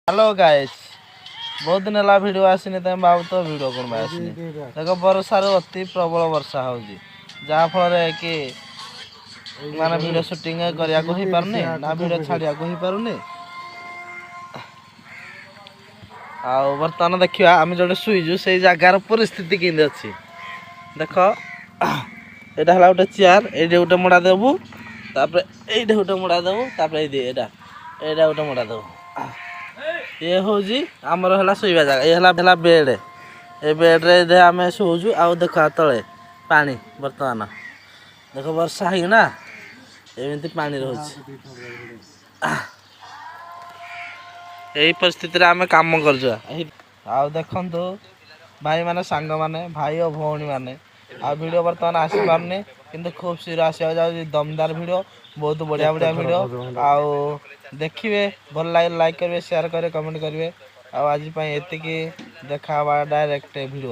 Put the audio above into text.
Hello guys, बहुत दिन है भिड आसनी तुम भाव तो भिड कौन आसनी देख बर्षार अति प्रबल वर्षा हो जहाँफल कि माने भिड सुटिंग करने को हो पारनी ना भिड छाड़ा को हो पारुनी। बर्तमान देखा आम जो शुईजु से जगार परिस्थिति केमती अच्छी देख यहाँ है गोटे चेयर ये गोटे मुड़ा देबू तापर ये गोटे मुड़ा देबू तापर ये गोटे मुड़ा देबू ये हूँ आमर है शोवा जगह ये है बेड ए बेड्रे आम शोचु आउ देख तले पानी बर्तमान देख वर्षा होना एमती पानी रोचे यही परिस्थिति आम कम कर देखु भाई माने सांग माने भाई और भौणी माने भिड बर्तमान आसी पारनी किंतु खूब शीघ्र आसा जाऊँगी दमदार भिड बहुत बढ़िया बढ़िया भिड आउ देखिए भल लगे लाइक करेंगे शेयर करेंगे कमेंट करेंगे आज एतिकी देखा डायरेक्ट भिड।